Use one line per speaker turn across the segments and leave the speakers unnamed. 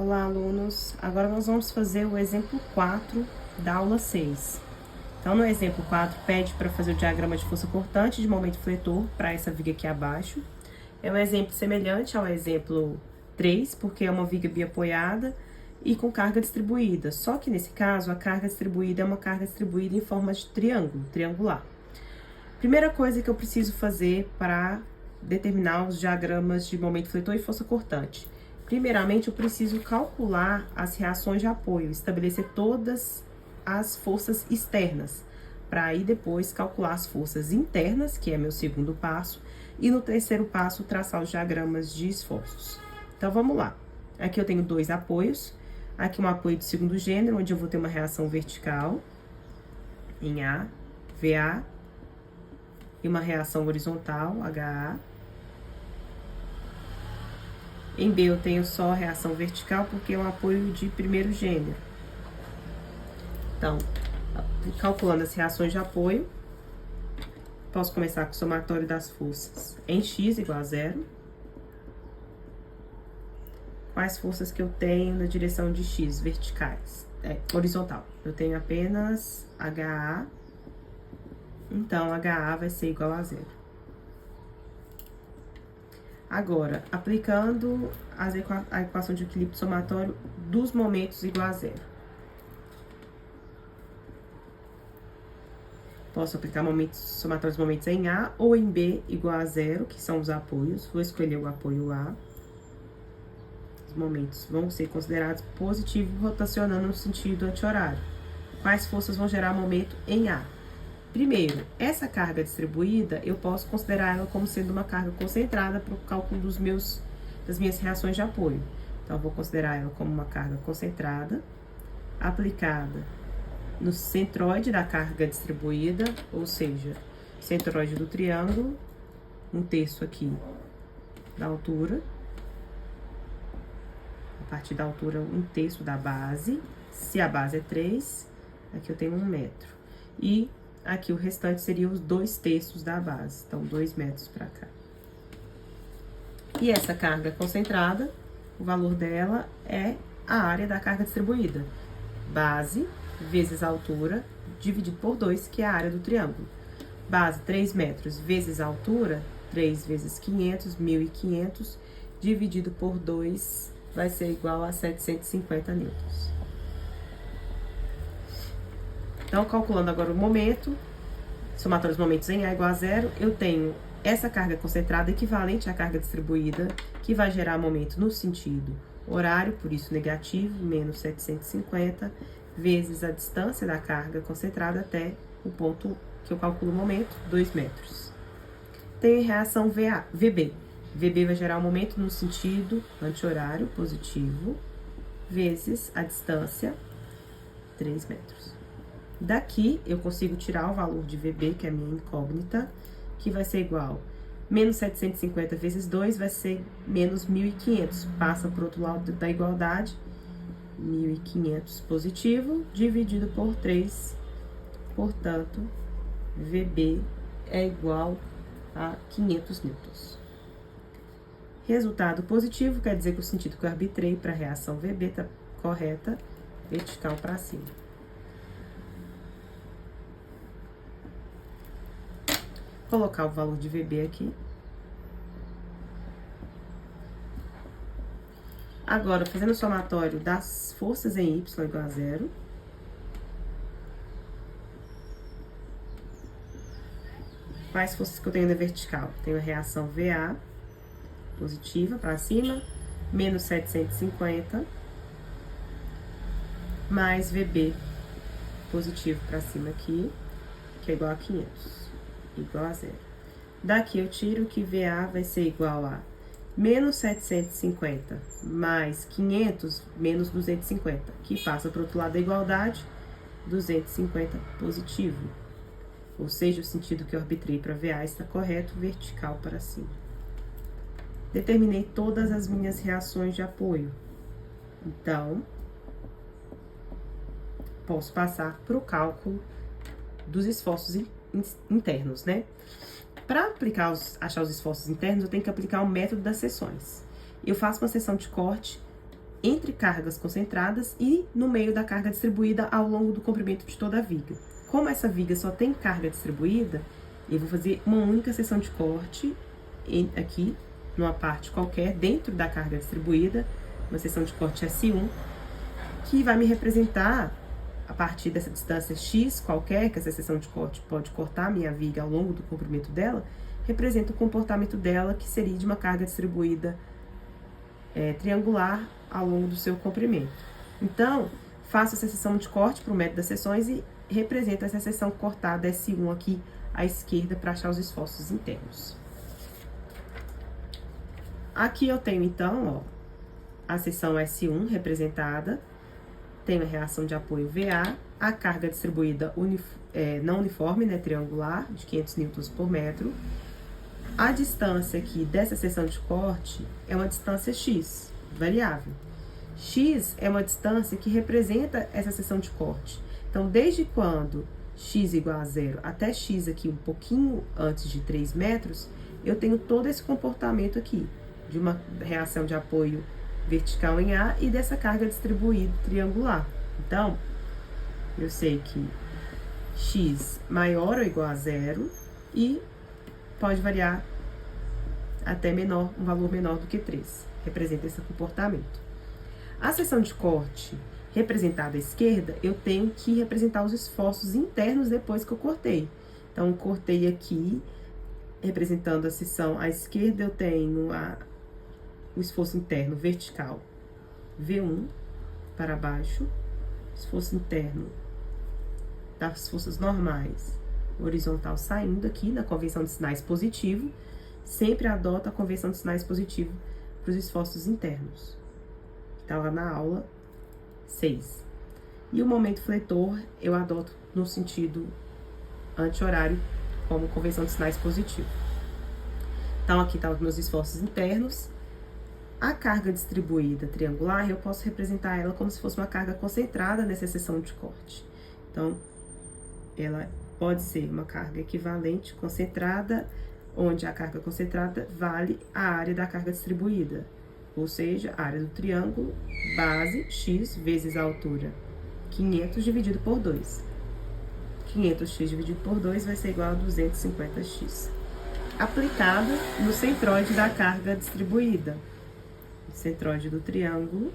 Olá, alunos! Agora nós vamos fazer o exemplo 4 da aula 6. Então, no exemplo 4, pede para fazer o diagrama de força cortante de momento fletor para essa viga aqui abaixo. É um exemplo semelhante ao exemplo 3, porque é uma viga biapoiada e com carga distribuída. Só que, nesse caso, a carga distribuída é uma carga distribuída em forma de triângulo, triangular. Primeira coisa que eu preciso fazer para determinar os diagramas de momento fletor e força cortante. Primeiramente, eu preciso calcular as reações de apoio, estabelecer todas as forças externas, para aí depois calcular as forças internas, que é meu segundo passo, e no terceiro passo traçar os diagramas de esforços. Então, vamos lá. Aqui eu tenho dois apoios, aqui um apoio de segundo gênero, onde eu vou ter uma reação vertical, em A, VA, e uma reação horizontal, HA. Em B eu tenho só reação vertical porque é um apoio de primeiro gênero. Então, calculando as reações de apoio, posso começar com o somatório das forças em X igual a 0. Quais forças que eu tenho na direção de X verticais? Horizontal. Eu tenho apenas HA, então HA vai ser igual a 0. Agora, aplicando a equação de equilíbrio somatório dos momentos igual a 0. Posso aplicar somatórios dos momentos em A ou em B igual a 0, que são os apoios. Vou escolher o apoio A. Os momentos vão ser considerados positivos, rotacionando no sentido anti-horário. Quais forças vão gerar momento em A? Primeiro, essa carga distribuída, eu posso considerar ela como sendo uma carga concentrada para o cálculo das minhas reações de apoio. Então, eu vou considerar ela como uma carga concentrada, aplicada no centroide da carga distribuída, ou seja, centroide do triângulo, um terço aqui da altura, a partir da altura, um terço da base. Se a base é 3, aqui eu tenho 1 metro. E aqui o restante seria os 2 terços da base, então 2 metros para cá. E essa carga concentrada, o valor dela é a área da carga distribuída. Base vezes a altura, dividido por 2, que é a área do triângulo. Base 3 metros vezes a altura, 3 vezes 500, 1.500, dividido por 2, vai ser igual a 750 newtons. Então, calculando agora o momento, somatório dos momentos em A igual a 0, eu tenho essa carga concentrada equivalente à carga distribuída, que vai gerar momento no sentido horário, por isso negativo, menos 750, vezes a distância da carga concentrada até o ponto que eu calculo o momento, 2 metros. Tenho reação VB. VB vai gerar um momento no sentido anti-horário, positivo, vezes a distância, 3 metros. Daqui, eu consigo tirar o valor de VB, que é a minha incógnita, que vai ser igual menos 750 vezes 2 vai ser menos 1.500. Passa para o outro lado da igualdade, 1.500 positivo, dividido por 3. Portanto, VB é igual a 500 newtons. Resultado positivo quer dizer que o sentido que eu arbitrei para a reação VB está correta, vertical para cima. Colocar o valor de VB aqui. Agora, fazendo o somatório das forças em Y igual a 0. Quais forças que eu tenho na vertical? Tenho a reação VA, positiva para cima, menos 750, mais VB, positivo para cima aqui, que é igual a 500. Igual a 0. Daqui eu tiro que VA vai ser igual a menos 750 mais 500 menos 250, que passa para o outro lado da igualdade, 250 positivo. Ou seja, o sentido que eu arbitrei para VA está correto, vertical para cima. Determinei todas as minhas reações de apoio. Então, posso passar para o cálculo dos esforços internos, né? Para achar os esforços internos, eu tenho que aplicar o método das seções. Eu faço uma seção de corte entre cargas concentradas e no meio da carga distribuída ao longo do comprimento de toda a viga. Como essa viga só tem carga distribuída, eu vou fazer uma única seção de corte aqui, numa parte qualquer, dentro da carga distribuída, uma seção de corte S1, que vai me representar, a partir dessa distância X qualquer, que essa seção de corte pode cortar a minha viga ao longo do comprimento dela, representa o comportamento dela, que seria de uma carga distribuída triangular ao longo do seu comprimento. Então, faço essa seção de corte para o método das seções e represento essa seção cortada S1 aqui à esquerda para achar os esforços internos. Aqui eu tenho, então, ó, a seção S1 representada, tenho a reação de apoio VA, a carga distribuída não uniforme, né, triangular, de 500 newtons por metro. A distância aqui dessa seção de corte é uma distância X, variável. X é uma distância que representa essa seção de corte. Então, desde quando X igual a 0 até X aqui um pouquinho antes de 3 metros, eu tenho todo esse comportamento aqui, de uma reação de apoio vertical em A e dessa carga distribuída triangular. Então, eu sei que X maior ou igual a 0 e pode variar até um valor menor do que 3. Representa esse comportamento. A seção de corte representada à esquerda, eu tenho que representar os esforços internos depois que eu cortei. Então, eu cortei aqui, representando a seção à esquerda, eu tenho o esforço interno vertical V1 para baixo, esforço interno das forças normais horizontal saindo aqui na convenção de sinais positivo, sempre adota a convenção de sinais positivo para os esforços internos, que está lá na aula 6. E o momento fletor eu adoto no sentido anti-horário como convenção de sinais positivo. Então, aqui estão os meus esforços internos. A carga distribuída triangular, eu posso representar ela como se fosse uma carga concentrada nessa seção de corte. Então, ela pode ser uma carga equivalente concentrada, onde a carga concentrada vale a área da carga distribuída, ou seja, a área do triângulo, base x vezes a altura 500 dividido por 2. 500x dividido por 2 vai ser igual a 250x. Aplicado no centroide da carga distribuída. Centroide do triângulo.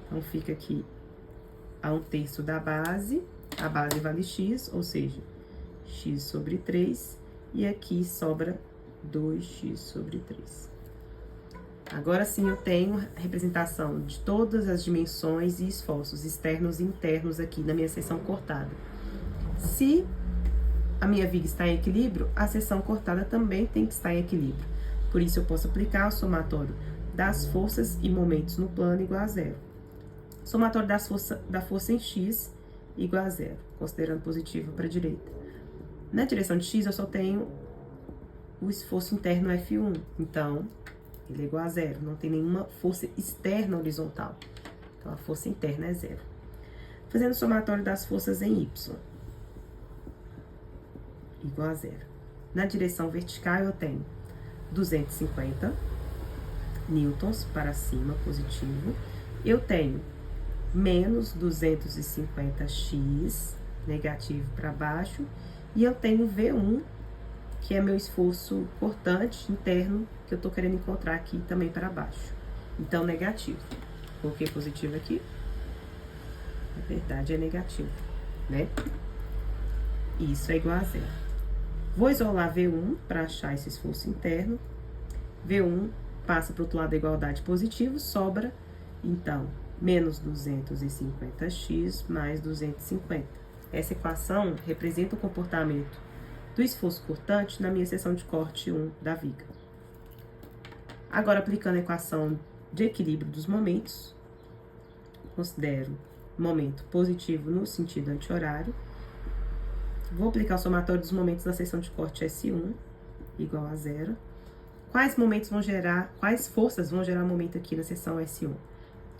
Então, fica aqui a 1/3 da base. A base vale x, ou seja, x sobre 3. E aqui sobra 2x sobre 3. Agora sim, eu tenho a representação de todas as dimensões e esforços externos e internos aqui na minha seção cortada. Se a minha viga está em equilíbrio, a seção cortada também tem que estar em equilíbrio. Por isso, eu posso aplicar o somatório das forças e momentos no plano igual a 0. Somatório da força em x igual a 0, considerando positivo para a direita. Na direção de x, eu só tenho o esforço interno F1. Então, ele é igual a 0. Não tem nenhuma força externa horizontal. Então, a força interna é 0. Fazendo o somatório das forças em y. Igual a 0. Na direção vertical, eu tenho 250 newtons para cima, positivo. Eu tenho menos 250x, negativo para baixo. E eu tenho V1, que é meu esforço cortante interno, que eu tô querendo encontrar aqui também para baixo. Então, negativo. Coloquei positivo aqui. Na verdade, é negativo, né? Isso é igual a 0. Vou isolar V1 para achar esse esforço interno. V1 passa para o outro lado da igualdade positivo, sobra, então, menos 250x mais 250. Essa equação representa o comportamento do esforço cortante na minha seção de corte 1 da viga. Agora, aplicando a equação de equilíbrio dos momentos, considero momento positivo no sentido anti-horário. Vou aplicar o somatório dos momentos da seção de corte S1, igual a 0. Quais forças vão gerar momento aqui na seção S1?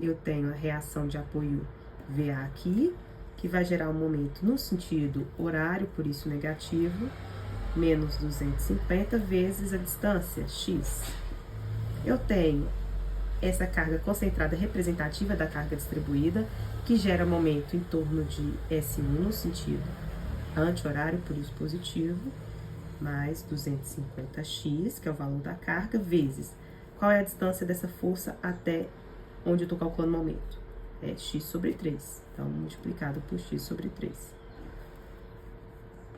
Eu tenho a reação de apoio VA aqui, que vai gerar um momento no sentido horário, por isso negativo, menos 250 vezes a distância, x. Eu tenho essa carga concentrada representativa da carga distribuída, que gera momento em torno de S1 no sentido anti-horário, por isso positivo, mais 250x, que é o valor da carga, vezes qual é a distância dessa força até onde eu estou calculando o momento? É x sobre 3, então multiplicado por x sobre 3.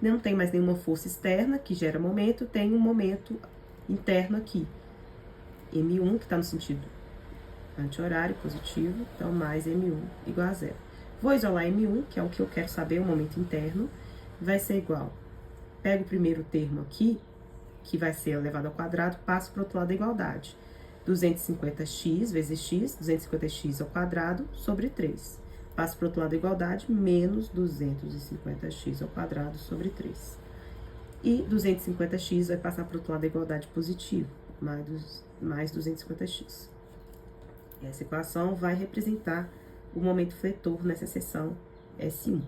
Não tem mais nenhuma força externa que gera momento, tem um momento interno aqui, M1, que está no sentido anti-horário, positivo, então mais M1 igual a zero. Vou isolar M1, que é o que eu quero saber, o momento interno, vai ser igual. Pego o primeiro termo aqui, que vai ser elevado ao quadrado, passo para o outro lado da igualdade. 250x vezes x, 250x ao quadrado, sobre 3. Passo para o outro lado da igualdade, menos 250x ao quadrado sobre 3. E 250x vai passar para o outro lado da igualdade positivo, mais 250x. Essa equação vai representar o momento fletor nessa seção S1.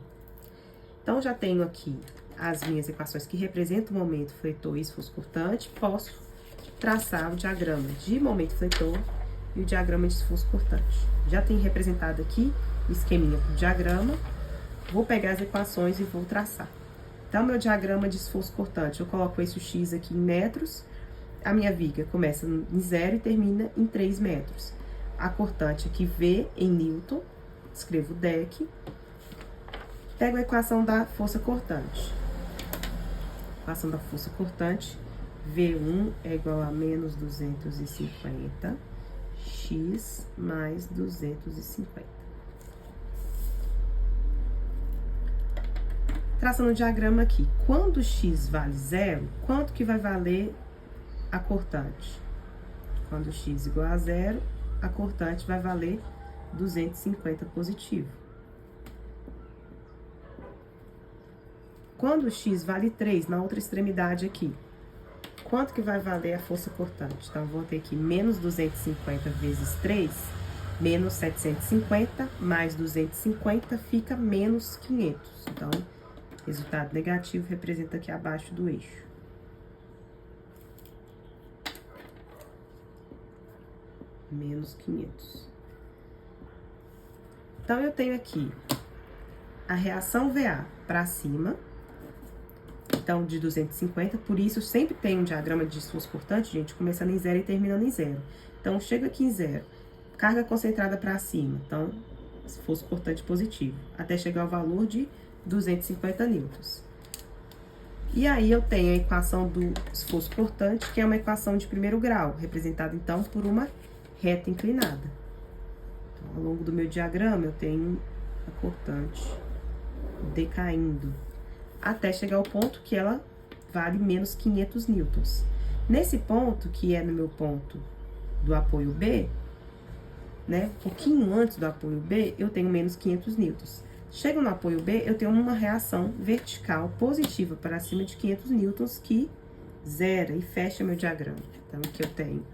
Então, já tenho aqui as minhas equações que representam o momento fletor e esforço cortante. Posso traçar o diagrama de momento fletor e o diagrama de esforço cortante. Já tenho representado aqui o esqueminha para o diagrama. Vou pegar as equações e vou traçar. Então, meu diagrama de esforço cortante, eu coloco esse x aqui em metros. A minha viga começa em 0 e termina em 3 metros. A cortante aqui, V em Newton, escrevo DEC. Pego a equação da força cortante. Equação da força cortante, V1 é igual a menos 250, x mais 250. Traçando o diagrama aqui, quando x vale zero, quanto que vai valer a cortante? Quando x igual a zero, a cortante vai valer 250 positivo. Quando x vale 3, na outra extremidade aqui, quanto que vai valer a força cortante? Então, vou ter aqui menos 250 vezes 3, menos 750, mais 250, fica menos 500. Então, resultado negativo representa aqui abaixo do eixo. Menos 500. Então, eu tenho aqui a reação VA para cima, então, de 250, por isso, eu sempre tenho um diagrama de esforço cortante, gente, começando em 0 e terminando em 0. Então, chego aqui em 0, carga concentrada para cima, então, esforço cortante positivo, até chegar ao valor de 250 newtons. E aí, eu tenho a equação do esforço cortante, que é uma equação de primeiro grau, representada, então, por uma reta inclinada. Então, ao longo do meu diagrama, eu tenho a cortante decaindo, até chegar ao ponto que ela vale menos 500 newtons. Nesse ponto, que é no meu ponto do apoio B, né, um pouquinho antes do apoio B, eu tenho menos 500 newtons. Chego no apoio B, eu tenho uma reação vertical positiva para cima de 500 newtons, que zera e fecha meu diagrama. Então, aqui eu tenho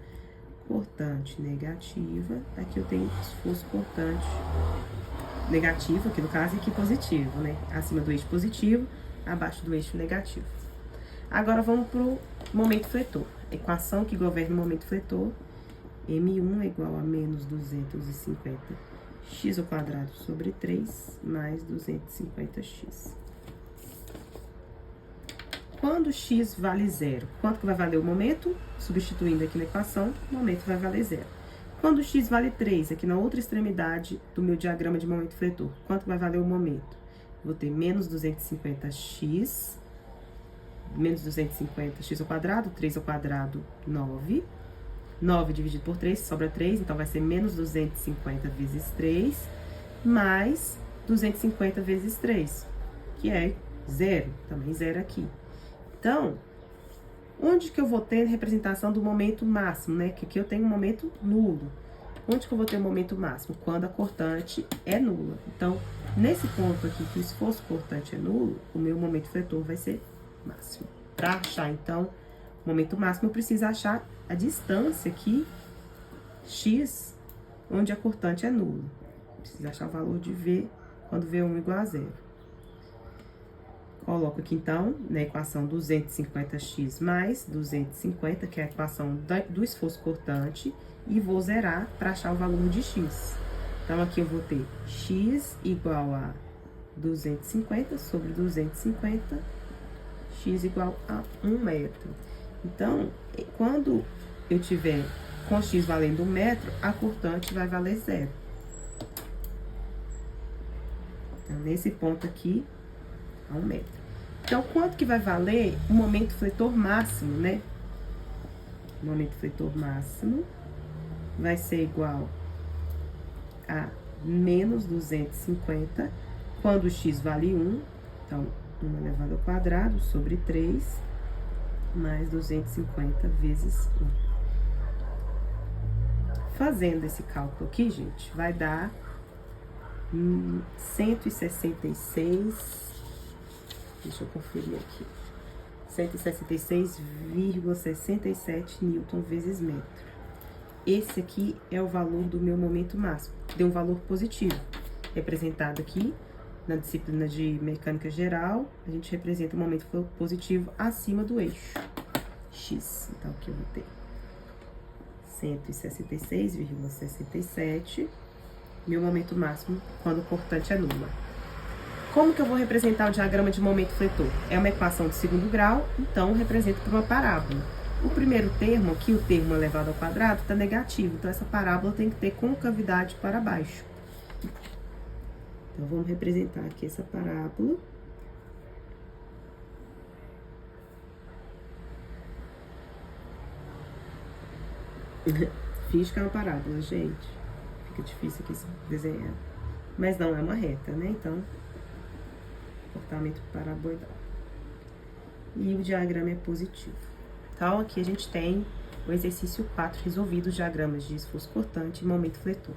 cortante negativa, aqui eu tenho esforço cortante negativo, aqui no caso, e aqui positivo, né? Acima do eixo positivo, abaixo do eixo negativo. Agora, vamos para o momento fletor. Equação que governa o momento fletor, M1 é igual a menos 250 x ao quadrado sobre 3 mais 250x. Quando x vale zero, quanto que vai valer o momento? Substituindo aqui na equação, o momento vai valer zero. Quando x vale 3, aqui na outra extremidade do meu diagrama de momento fletor, quanto vai valer o momento? Vou ter menos 250x, menos 250x ao quadrado, 3 ao quadrado, 9. 9 dividido por 3, sobra 3, então vai ser menos 250 vezes 3, mais 250 vezes 3, que é zero, também zero aqui. Então, onde que eu vou ter a representação do momento máximo, né? Que aqui eu tenho um momento nulo. Onde que eu vou ter o momento máximo? Quando a cortante é nula. Então, nesse ponto aqui, que o esforço cortante é nulo, o meu momento fletor vai ser máximo. Para achar, então, o momento máximo, eu preciso achar a distância aqui, x, onde a cortante é nula. Preciso achar o valor de V, quando V1 igual a zero. Coloco aqui, então, na equação 250x mais 250, que é a equação do esforço cortante, e vou zerar para achar o valor de x. Então, aqui eu vou ter x igual a 250 sobre 250, x igual a 1 metro. Então, quando eu tiver com x valendo 1 metro, a cortante vai valer 0. Então, nesse ponto aqui, a 1 metro. Então, quanto que vai valer o momento fletor máximo, né? O momento fletor máximo vai ser igual a menos 250, quando o x vale 1, então, 1 elevado ao quadrado sobre 3, mais 250 vezes 1. Fazendo esse cálculo aqui, gente, vai dar 166, deixa eu conferir aqui, 166,67 newton vezes metro. Esse aqui é o valor do meu momento máximo, deu um valor positivo, representado aqui na disciplina de mecânica geral, a gente representa o momento positivo acima do eixo x. Então, aqui eu vou ter 166,67, meu momento máximo quando o cortante é nula. Como que eu vou representar o diagrama de momento fletor? É uma equação de segundo grau, então represento por uma parábola. O primeiro termo, aqui o termo elevado ao quadrado, está negativo, então essa parábola tem que ter concavidade para baixo. Então, vamos representar aqui essa parábola. Finge que é uma parábola, gente. Fica difícil aqui desenhar. Mas não é uma reta, né? Então, comportamento paraboidal. E o diagrama é positivo. Então, aqui a gente tem o exercício 4 resolvido, os diagramas de esforço cortante e momento fletor.